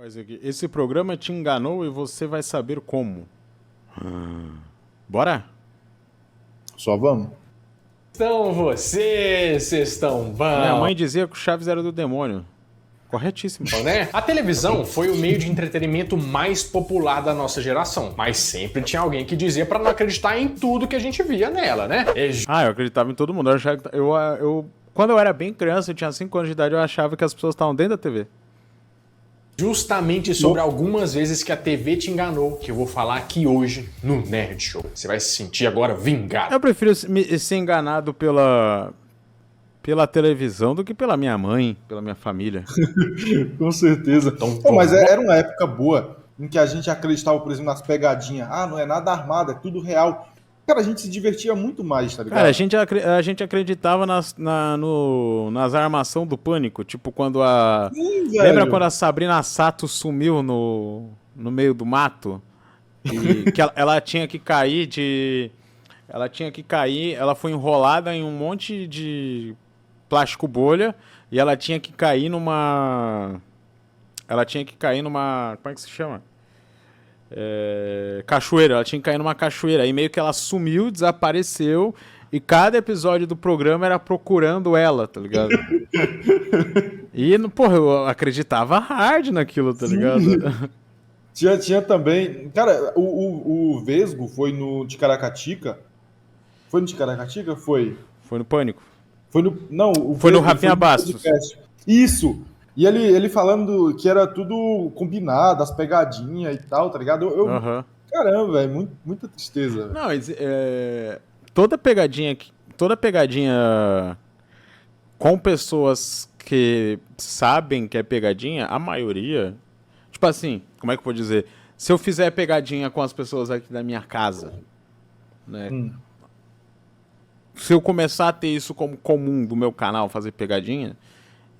Mas aqui, esse programa te enganou e você vai saber como. Bora? Só vamos. Então vocês estão bom, Minha mãe dizia que o Chaves era do demônio. Corretíssimo. né? A televisão foi o meio de entretenimento mais popular da nossa geração, mas sempre tinha alguém que dizia pra não acreditar em tudo que a gente via nela, né? Eu acreditava em todo mundo. Quando eu era bem criança, eu tinha 5 anos de idade, eu achava que as pessoas estavam dentro da TV. Justamente sobre algumas vezes que a TV te enganou, que eu vou falar aqui hoje no Nerd Show. Você vai se sentir agora vingado. Eu prefiro ser enganado pela televisão do que pela minha mãe, pela minha família. Com certeza. Então, Mas era uma época boa em que a gente acreditava, por exemplo, nas pegadinhas. Ah, não é nada armado, é tudo real. Cara, a gente se divertia muito mais, tá ligado? Cara, a gente acreditava nas armações do Pânico. Tipo, quando a... Sim, Lembra velho. quando a Sabrina Sato sumiu no meio do mato? E que ela tinha que cair de... Ela tinha que cair, ela foi enrolada em um monte de plástico bolha e ela tinha que cair numa... Como é que se chama? Cachoeira. Ela tinha que cair numa cachoeira. Aí meio que ela sumiu, desapareceu e cada episódio do programa era procurando ela, tá ligado? E, porra, eu acreditava hard naquilo, tá ligado? Tinha também. Cara, o Vesgo foi no Ticaracatica. Foi no Ticaracatica? Foi. Foi no Pânico. Foi no. Não, Foi no Vesgo Rafinha Bastos. podcast. Isso! E ele falando que era tudo combinado, as pegadinhas e tal, tá ligado? Aham. Caramba, velho, muita tristeza. Velho. Não, mas toda pegadinha com pessoas que sabem que é pegadinha, a maioria, tipo assim, como é que eu vou dizer? Se eu fizer pegadinha com as pessoas aqui da minha casa, né? Se eu começar a ter isso como comum do meu canal, fazer pegadinha,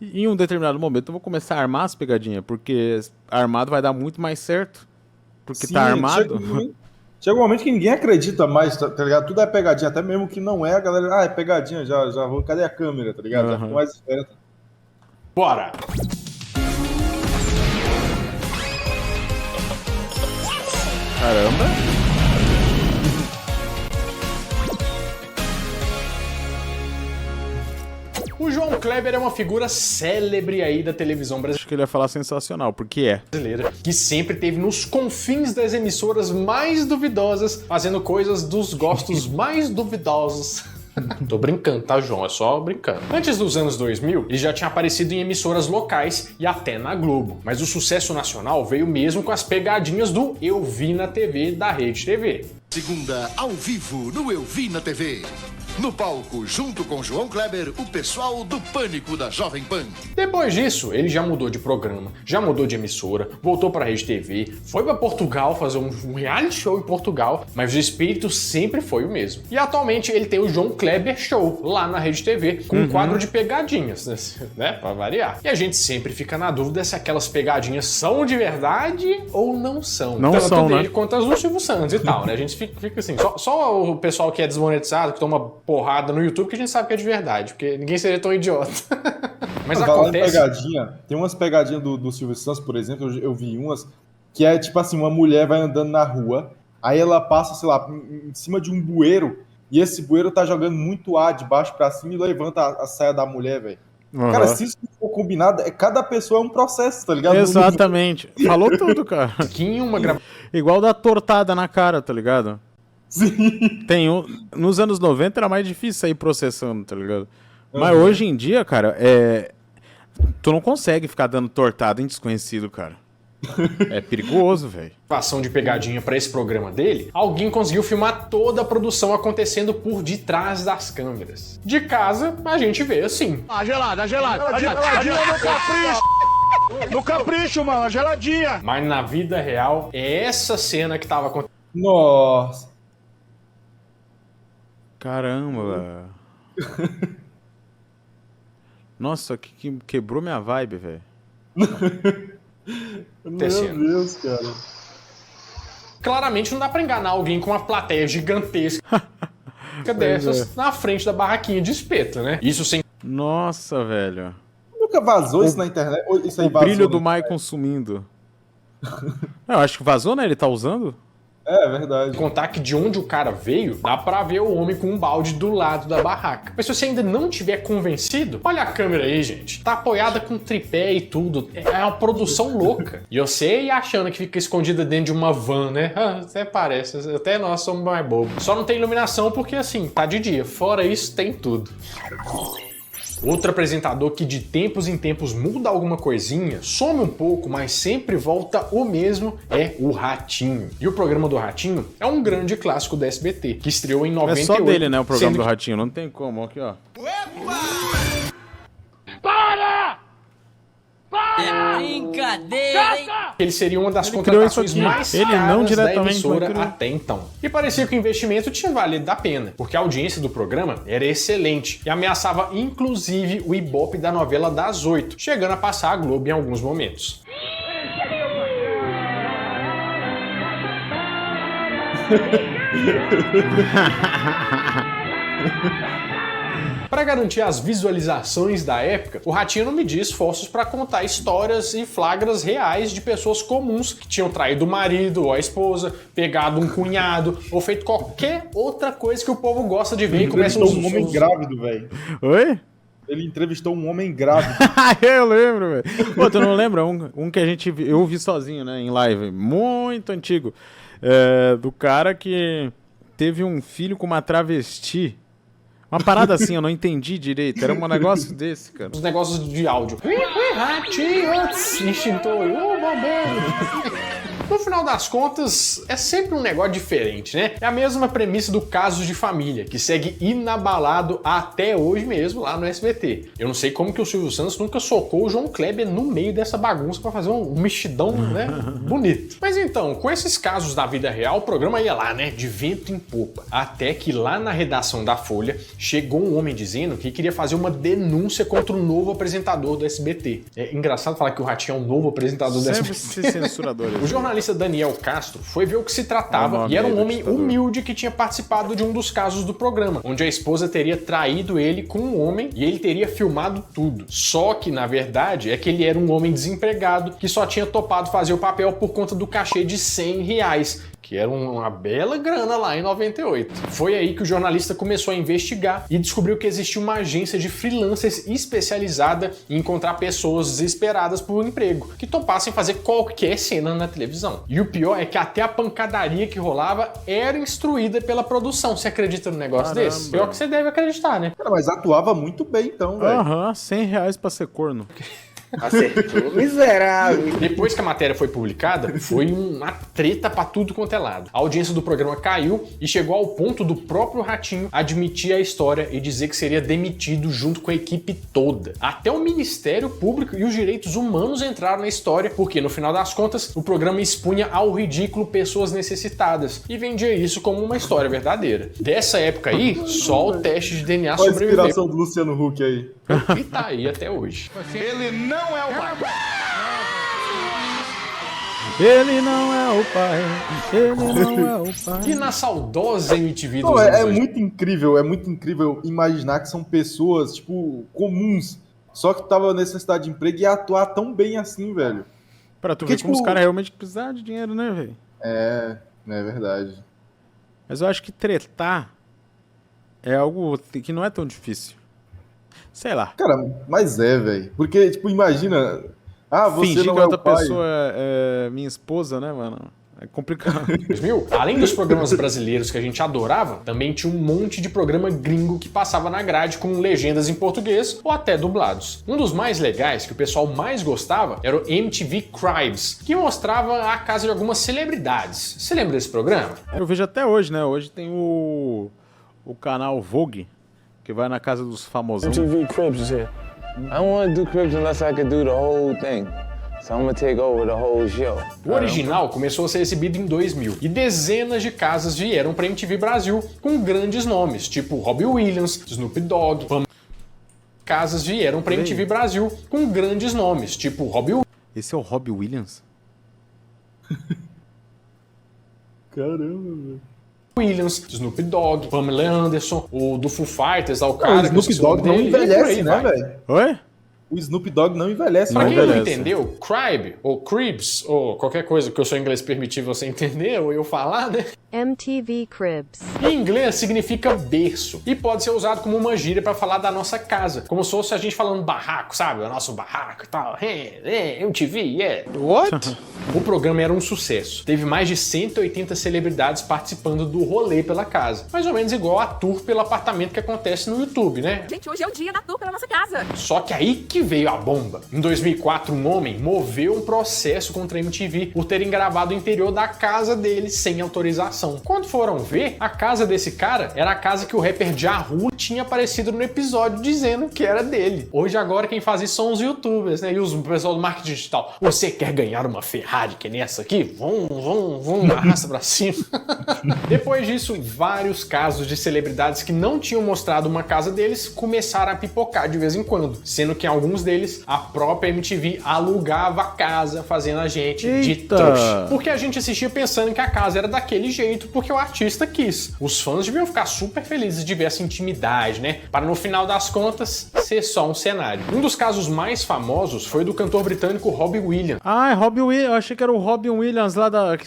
em um determinado momento eu vou começar a armar as pegadinhas, porque armado vai dar muito mais certo. Porque Sim, tá armado. Chega um momento que ninguém acredita mais, tá ligado? Tudo é pegadinha, até mesmo que não é, a galera, é pegadinha, já vou, cadê a câmera, tá ligado? Já fica mais esperto. Bora! Caramba. O João Kleber é uma figura célebre aí da televisão Acho que ele ia falar sensacional, porque é. brasileira, que sempre esteve nos confins das emissoras mais duvidosas, fazendo coisas dos gostos mais duvidosos. Tô brincando, tá, João? É só brincando. Antes dos anos 2000, ele já tinha aparecido em emissoras locais e até na Globo. Mas o sucesso nacional veio mesmo com as pegadinhas do Eu Vi na TV da Rede TV. Segunda, ao vivo, no Eu Vi na TV. No palco, junto com João Kleber, o pessoal do Pânico da Jovem Pan. Depois disso, ele já mudou de programa, já mudou de emissora, voltou pra Rede TV, foi pra Portugal fazer um reality show em Portugal, mas o espírito sempre foi o mesmo. E atualmente ele tem o João Kleber Show lá na Rede TV, com um quadro de pegadinhas, né? Pra variar. E a gente sempre fica na dúvida se aquelas pegadinhas são de verdade ou não são. Não Tanto são, dele né? quanto as do Silvio Santos e tal, né? A gente fica assim, só o pessoal que é desmonetizado, que toma porrada no YouTube, que a gente sabe que é de verdade, porque ninguém seria tão idiota. Mas acontece... Pegadinha, tem umas pegadinhas do Silvio Santos, por exemplo, eu vi umas, que é tipo assim, uma mulher vai andando na rua, aí ela passa, sei lá, em cima de um bueiro, e esse bueiro tá jogando muito ar de baixo pra cima e levanta a saia da mulher, velho. Cara, se isso for combinado, cada pessoa é um processo, tá ligado? Exatamente. Falou tudo, cara. Que em uma gravação Igual dar tortada na cara, tá ligado? Sim. Nos anos 90 era mais difícil sair processando, tá ligado? Mas hoje em dia, cara, tu não consegue ficar dando tortada em desconhecido, cara. É perigoso, velho. de pegadinha pra esse programa dele, alguém conseguiu filmar toda a produção acontecendo por detrás das câmeras. De casa, a gente vê assim. Geladinha no capricho! No capricho, mano, geladinha! Mas na vida real, é essa cena que tava acontecendo. Nossa. Caramba. Nossa, que quebrou minha vibe, velho. Meu Deus, cara. Claramente não dá pra enganar alguém com uma plateia gigantesca dessas na frente da barraquinha de espeto, né? Isso sem Nossa, velho. Nunca vazou isso na internet? Ou isso aí O vazou brilho do na Maicon sumindo. Eu acho que vazou, né? Ele tá usando? É verdade. Contar que de onde o cara veio, dá pra ver o homem com um balde do lado da barraca. Mas se você ainda não tiver convencido, olha a câmera aí, gente. Tá apoiada com tripé e tudo. É uma produção louca. E você achando que fica escondida dentro de uma van, né? Até parece. Até nós somos mais bobos. Só não tem iluminação porque, assim, tá de dia. Fora isso, tem tudo. Outro apresentador que de tempos em tempos muda alguma coisinha, some um pouco, mas sempre volta o mesmo, é o Ratinho. E o programa do Ratinho é um grande clássico da SBT, que estreou em 98. É só dele, né, o programa do que... Ratinho. Não tem como, aqui, ó. Para! É brincadeira, hein? Ele seria uma das Ele criou isso contratações aqui. mais Ele caras não da diretamente, emissora mas criou. até então. E parecia que o investimento tinha valido a pena, porque a audiência do programa era excelente e ameaçava inclusive o Ibope da novela das 8, chegando a passar a Globo em alguns momentos. Para garantir as visualizações da época, o Ratinho não media esforços para contar histórias e flagras reais de pessoas comuns que tinham traído o marido ou a esposa, pegado um cunhado ou feito qualquer outra coisa que o povo gosta de ver e começa Entrevistou um homem grávido, velho. Oi? Ele entrevistou um homem grávido. Eu lembro, velho. Pô, tu não lembra? Um que eu vi sozinho, né, em live, muito antigo. Do cara que teve um filho com uma travesti. Uma parada assim, eu não entendi direito. Era um negócio desse, cara. Os negócios de áudio. Ratinho, instintou, bombeiro. No final das contas, é sempre um negócio diferente, né? É a mesma premissa do Casos de Família, que segue inabalado até hoje mesmo lá no SBT. Eu não sei como que o Silvio Santos nunca socou o João Kleber no meio dessa bagunça pra fazer um mexidão, né, bonito. Mas então, com esses casos da vida real, o programa ia lá, né, de vento em popa. Até que lá na redação da Folha, chegou um homem dizendo que queria fazer uma denúncia contra o novo apresentador do SBT. É engraçado falar que o Ratinho é um novo apresentador do Sempre SBT. esse censurador. O jornalista Daniel Castro foi ver o que se tratava e era um homem humilde que tinha participado de um dos casos do programa, onde a esposa teria traído ele com um homem e ele teria filmado tudo. Só que, na verdade, é que ele era um homem desempregado que só tinha topado fazer o papel por conta do cachê de R$100, que era uma bela grana lá em 98. Foi aí que o jornalista começou a investigar e descobriu que existia uma agência de freelancers especializada em encontrar pessoas desesperadas por um emprego, que topassem fazer qualquer cena na televisão. E o pior é que até a pancadaria que rolava era instruída pela produção. Você acredita num negócio desse? Pior que você deve acreditar, né? Cara, mas atuava muito bem então, velho. Aham, R$100 pra ser corno. Acertou, miserável. Depois que a matéria foi publicada, foi uma treta pra tudo quanto é lado. A audiência do programa caiu e chegou ao ponto do próprio Ratinho admitir a história e dizer que seria demitido junto com a equipe toda. Até o Ministério Público e os Direitos Humanos entraram na história, porque no final das contas, o programa expunha ao ridículo pessoas necessitadas e vendia isso como uma história verdadeira. Dessa época aí, só o teste de DNA Olha a sobreviveu. inspiração do Luciano Huck aí. E tá aí até hoje. Ele não é o pai. Ele não é o pai, ele não é o pai. E na saudosa MTV dos Não, anos é 2000, muito incrível imaginar que são pessoas, tipo, comuns, só que tava necessidade de emprego e ia atuar tão bem assim, velho. Pra tu Porque, ver como tipo, os caras realmente precisavam de dinheiro, né, velho? É verdade. Mas eu acho que tretar é algo que não é tão difícil. Sei lá. Cara, mas velho. Porque, tipo, imagina... Ah, você Fingir não que é outra o pai. pessoa é minha esposa, né, mano? É complicado. 2000, além dos programas brasileiros que a gente adorava, também tinha um monte de programa gringo que passava na grade com legendas em português ou até dublados. Um dos mais legais, que o pessoal mais gostava, era o MTV Cribs, que mostrava a casa de algumas celebridades. Você lembra desse programa? Eu vejo até hoje, né? Hoje tem o canal Vogue, que vai na casa dos famosos. MTV Cribs is here. I don't want to do Cribs unless I can do the whole thing. So I'm gonna take over the whole show. O original começou a ser exibido em 2000 e dezenas de casas vieram para MTV Brasil com grandes nomes, tipo Robbie Williams, Snoop Dogg. Casas vieram para MTV Brasil com grandes nomes, tipo Robbie Esse é o Robbie Williams? Caramba, Williams, Snoop Dogg, Pamela Anderson, o do Foo Fighters, o velho. cara O Snoop Dogg não envelhece, né, velho? Oi? o Snoop Dogg não envelhece. Pra Não quem não envelhece. entendeu, Cribe, ou Cribs, ou qualquer coisa que o seu inglês permitir você entender, ou eu falar, né? MTV Cribs. Em inglês significa berço e pode ser usado como uma gíria pra falar da nossa casa, como se fosse a gente falando barraco, sabe? O nosso barraco e tal. MTV, yeah. What? O programa era um sucesso. Teve mais de 180 celebridades participando do rolê pela casa. Mais ou menos igual a tour pelo apartamento que acontece no YouTube, né? Gente, hoje é o dia da tour pela nossa casa. Só que aí que veio a bomba. Em 2004, um homem moveu um processo contra a MTV por terem gravado o interior da casa dele sem autorização. Quando foram ver, a casa desse cara era a casa que o rapper Ja Rule tinha aparecido no episódio dizendo que era dele. Hoje agora quem faz isso são os youtubers, né? E o pessoal do marketing digital. Você quer ganhar uma Ferrari que nem essa aqui? Vão, arrasta pra cima. Depois disso, vários casos de celebridades que não tinham mostrado uma casa deles começaram a pipocar de vez em quando, sendo que em alguns deles a própria MTV alugava a casa, fazendo a gente de Eita! trouxa. Porque a gente assistia pensando que a casa era daquele jeito porque o artista quis. Os fãs deviam ficar super felizes de ver essa intimidade, né? Para no final das contas ser só um cenário. Um dos casos mais famosos foi do cantor britânico Robbie Williams, Ah, é Robin Williams. Eu achei que era o Robin Williams lá da...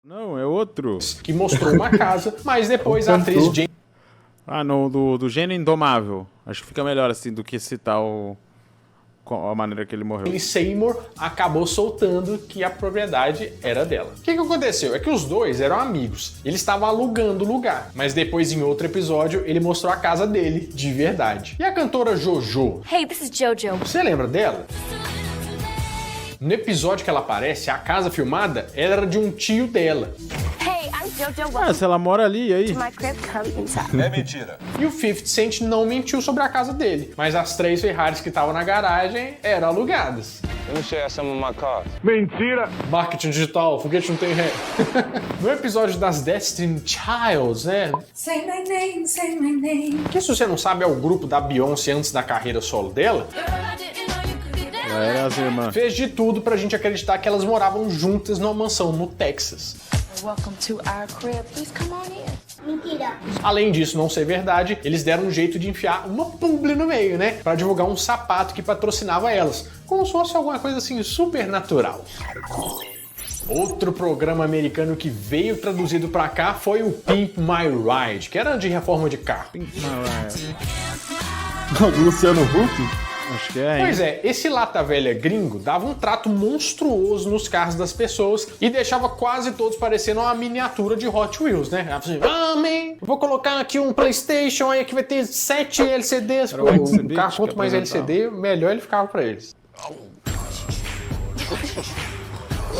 Não, é outro. que mostrou uma casa, mas depois a atriz Jane Ah, no, do Gênio Indomável. Acho que fica melhor assim do que citar a maneira que ele morreu. Seymour acabou soltando que a propriedade era dela. O que aconteceu? É que os dois eram amigos. Eles estavam alugando o lugar, mas depois em outro episódio ele mostrou a casa dele de verdade. E a cantora Jojo? Hey, this is Jojo. Você lembra dela? No episódio que ela aparece, a casa filmada era de um tio dela. Hey, I'm Jojo. Ah, se ela mora ali, e aí? My crib, come inside. É mentira. E o 50 Cent não mentiu sobre a casa dele, mas as 3 Ferraris que estavam na garagem eram alugadas. Let me show you some of my cars. Mentira. Marketing digital, foguete não tem ré. No episódio das Destiny Childs, né? Say my name, say my name. Que se você não sabe é o grupo da Beyoncé antes da carreira solo dela, Ela era as irmãs. fez de tudo pra gente acreditar que elas moravam juntas numa mansão no Texas. Welcome to our crib. Please come on in. Mentira. Além disso não ser verdade, eles deram um jeito de enfiar uma publi no meio, né? Pra divulgar um sapato que patrocinava elas, como se fosse alguma coisa assim super natural. Outro programa americano que veio traduzido pra cá foi o Pimp My Ride, que era de reforma de carro. Do Luciano Huck? Acho que é, hein? Pois é, esse lata velha gringo dava um trato monstruoso nos carros das pessoas e deixava quase todos parecendo uma miniatura de Hot Wheels, né? Assim, man, vou colocar aqui um PlayStation aí que vai ter 7 LCDs. Era o O Exhibit carro, que quanto mais apresentava. LCD, melhor ele ficava pra eles.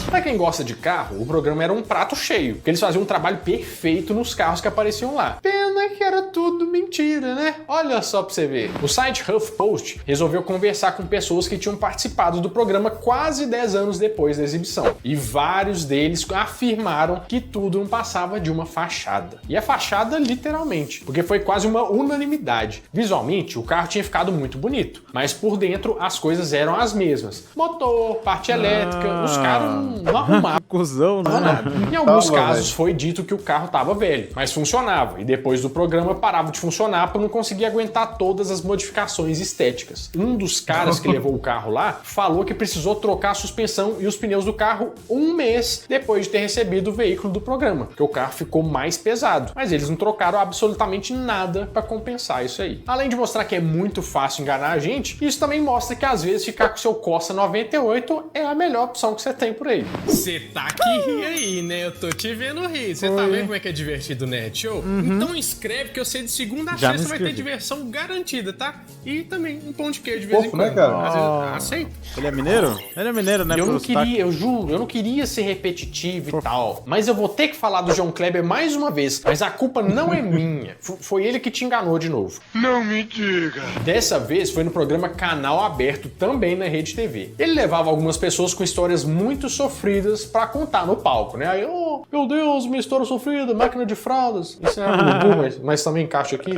Pra quem gosta de carro, o programa era um prato cheio, porque eles faziam um trabalho perfeito nos carros que apareciam lá. Pena que era tudo mentira, né? Olha só pra você ver. O site HuffPost resolveu conversar com pessoas que tinham participado do programa quase 10 anos depois da exibição. E vários deles afirmaram que tudo não passava de uma fachada. E a fachada literalmente, porque foi quase uma unanimidade. Visualmente, o carro tinha ficado muito bonito, mas por dentro as coisas eram as mesmas. Motor, parte elétrica, os caras não arrumavam Cusão, né? nada. Em alguns Tava, casos velho. foi dito que o carro estava velho, mas funcionava, e depois do programa parava de funcionar por não conseguir aguentar todas as modificações estéticas. Um dos caras que levou o carro lá falou que precisou trocar a suspensão e os pneus do carro um mês depois de ter recebido o veículo do programa, porque o carro ficou mais pesado, mas eles não trocaram absolutamente nada para compensar isso aí. Além de mostrar que é muito fácil enganar a gente, isso também mostra que às vezes ficar com seu Corsa 98 é a melhor opção que você tem por aí. Você tá que ri aí, né? Eu tô te vendo rir. Você tá vendo como é que é divertido o Net Show? Então inscreve que eu sei de segunda a Já me sexta vai ter inscrevi. diversão garantida, tá? E também um pão de queijo de vez em Fofo, quando. né, cara? Às vezes, aceito. Ele é mineiro? Ele é mineiro, né? Eu não pelo sotaque? queria, eu juro, eu não queria ser repetitivo e tal. Mas eu vou ter que falar do João Kleber mais uma vez. Mas a culpa não é minha. Foi ele que te enganou de novo. Não me diga. Dessa vez foi no programa Canal Aberto, também na Rede TV. Ele levava algumas pessoas com histórias muito sofridas pra contar no palco, né? Aí, oh, meu Deus, minha história sofrida, máquina de fraldas. Isso é algo, mas também encaixa aqui.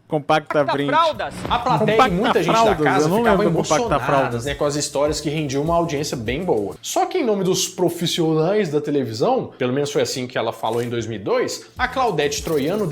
Compacta Print. A plateia e Compacta muita gente fraldas, da casa eu não ficava lembro do Compacta emocionadas, fraldas. né, com as histórias que rendiam uma audiência bem boa. Só que em nome dos profissionais da televisão, pelo menos foi assim que ela falou em 2002, a Claudete Troiano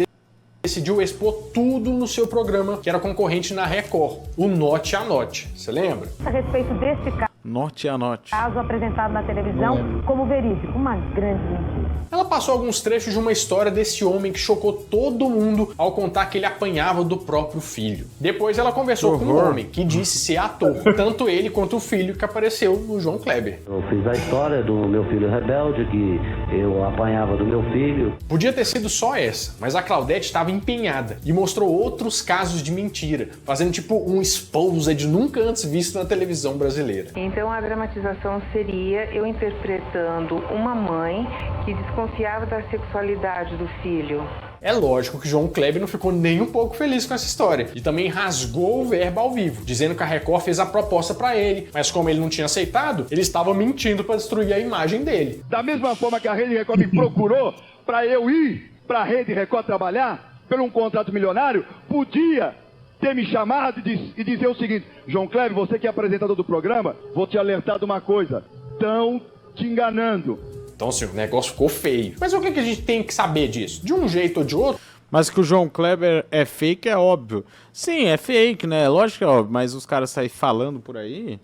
decidiu expor tudo no seu programa, que era concorrente na Record, o Note a Note. Você lembra? A respeito desse Note a Note. caso apresentado na televisão como verídico, uma grande mentira. Ela passou alguns trechos de uma história desse homem que chocou todo mundo ao contar que ele apanhava do próprio filho. Depois ela conversou com um homem que disse ser ator, tanto ele quanto o filho que apareceu no João Kleber. Eu fiz a história do meu filho rebelde, que eu apanhava do meu filho. Podia ter sido só essa, mas a Claudete estava empenhada e mostrou outros casos de mentira, fazendo tipo um exposed nunca antes visto na televisão brasileira. Então a dramatização seria eu interpretando uma mãe que desconfiava da sexualidade do filho. É lógico que João Kleber não ficou nem um pouco feliz com essa história e também rasgou o verbo ao vivo, dizendo que a Record fez a proposta pra ele, mas como ele não tinha aceitado, ele estava mentindo pra destruir a imagem dele. Da mesma forma que a Rede Record me procurou pra eu ir pra Rede Record trabalhar, por um contrato milionário, podia ter me chamado e dizer o seguinte: João Kleber, você que é apresentador do programa, vou te alertar de uma coisa, estão te enganando. Então, assim, o negócio ficou feio. Mas o que a gente tem que saber disso? De um jeito ou de outro? Mas que o João Kleber é fake é óbvio. Sim, é fake, né? Lógico que é óbvio, mas os caras saem falando por aí...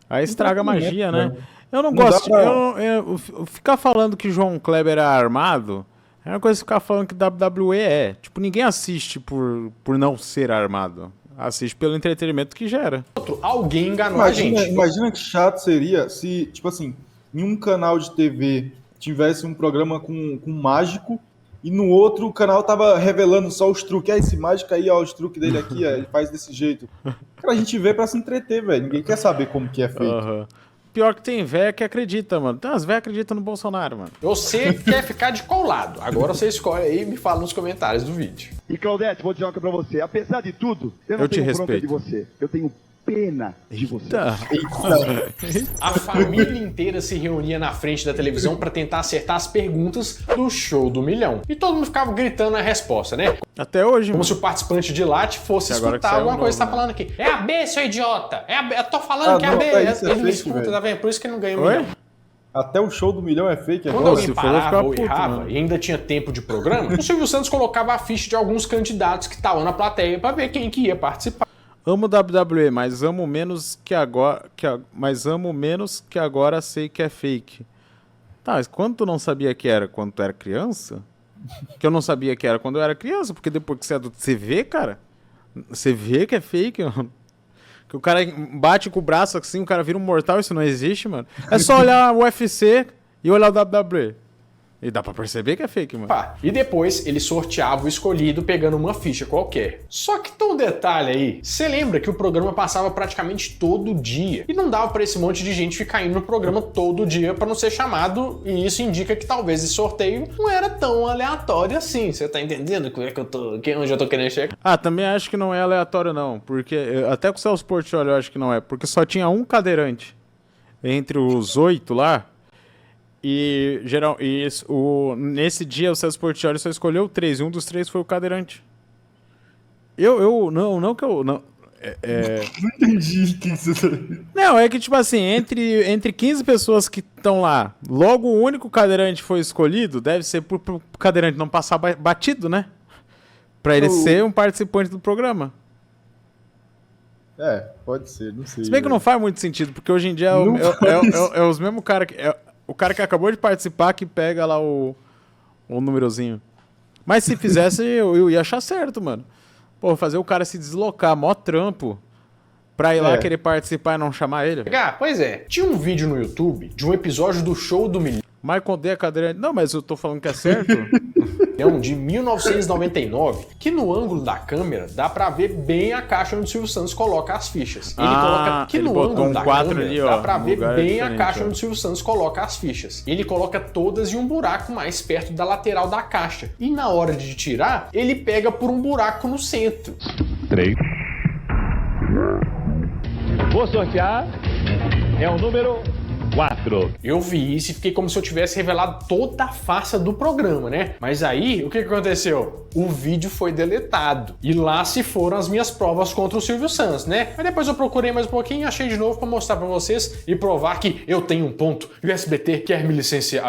Aí estraga a magia, né? Eu não gosto... Eu ficar falando que João Kleber é armado... É uma coisa que ficar falando que WWE é. Tipo, ninguém assiste por não ser armado. Assiste pelo entretenimento que gera. Alguém enganou a gente. Imagina que chato seria se, tipo assim, em um canal de TV tivesse um programa com um mágico e no outro o canal tava revelando só os truques. Esse mágico aí, ó, os truques dele aqui, ele faz desse jeito. Cara, a gente vê pra se entreter, velho. Ninguém quer saber como que é feito. Pior que tem véia que acredita, mano. Tem umas véias que acreditam no Bolsonaro, mano. Você quer ficar de qual lado? Agora você escolhe aí e me fala nos comentários do vídeo. E Claudete, vou dizer uma coisa pra você. Apesar de tudo, eu não tenho bronca de você. Eu tenho pena de você. A família inteira se reunia na frente da televisão pra tentar acertar as perguntas do Show do Milhão. E todo mundo ficava gritando a resposta, né? Até hoje, como se o participante de lá fosse escutar alguma coisa que tá falando aqui. É a B, seu idiota! É a B. Eu tô falando que é a B. Ele não escuta, tá vendo? Por isso que ele não ganha o milhão. Até o Show do Milhão é fake. Quando alguém parava ou errava e ainda tinha tempo de programa, o Silvio Santos colocava a ficha de alguns candidatos que estavam na plateia pra ver quem que ia participar. Amo WWE, mas amo menos que agora, sei que é fake. Tá, mas quando tu não sabia que era quando tu era criança? Que eu não sabia que era quando eu era criança, porque depois que você é adulto, você vê, cara? Você vê que é fake, mano. Que o cara bate com o braço assim, o cara vira um mortal, isso não existe, mano. É só olhar o UFC e olhar o WWE. E dá pra perceber que é fake, mano. E depois ele sorteava o escolhido pegando uma ficha qualquer. Só que tem um detalhe aí. Você lembra que o programa passava praticamente todo dia. E não dava pra esse monte de gente ficar indo no programa todo dia pra não ser chamado. E isso indica que talvez esse sorteio não era tão aleatório assim. Você tá entendendo onde eu tô querendo chegar? Também acho que não é aleatório não. Porque até com o Celso Portiolli eu acho que não é. Porque só tinha um cadeirante entre os 8 lá. Nesse dia o Celso Portiolli só escolheu 3, e um dos 3 foi o cadeirante. Não entendi o que você tá... Não, é que tipo assim, entre 15 pessoas que estão lá, logo o único cadeirante foi escolhido, deve ser pro cadeirante não passar batido, né? Pra ele ser um participante do programa. Pode ser, não sei. Se bem que não faz muito sentido, porque hoje em dia é os mesmos caras que... O cara que acabou de participar que pega lá o númerozinho. Mas se fizesse, eu ia achar certo, mano. Pô, fazer o cara se deslocar, mó trampo, pra ir lá querer participar e não chamar ele. Pois é. Tinha um vídeo no YouTube de um episódio do Show do Milhão. Michael D. a cadeira... Não, mas eu tô falando que é certo. De 1999, que no ângulo da câmera dá pra ver bem a caixa onde o Silvio Santos coloca as fichas. Ele coloca que no ângulo da câmera ali, dá pra ver bem a caixa onde o Silvio Santos coloca as fichas. Ele coloca todas em um buraco mais perto da lateral da caixa. E na hora de tirar, ele pega por um buraco no centro. 3. Vou sortear. É o número 4. Eu vi isso e fiquei como se eu tivesse revelado toda a farsa do programa, né? Mas aí, o que aconteceu? O vídeo foi deletado. E lá se foram as minhas provas contra o Silvio Santos, né? Mas depois eu procurei mais um pouquinho e achei de novo pra mostrar pra vocês e provar que eu tenho um ponto. E o SBT quer me licenciar.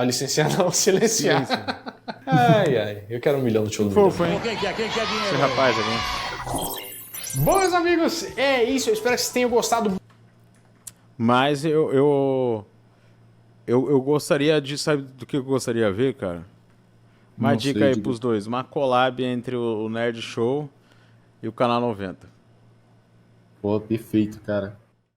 Silenciar. Ai, eu quero 1 milhão no show do Milhão. Fofo, hein? Quem quer dinheiro? Esse rapaz aqui. Bom, meus amigos, é isso. Eu espero que vocês tenham gostado. Mas eu gostaria de... Sabe do que eu gostaria de ver, cara? Uma Não dica sei, aí diga. pros dois. Uma collab entre o Nerd Show e o Canal 90. Pô, perfeito, cara.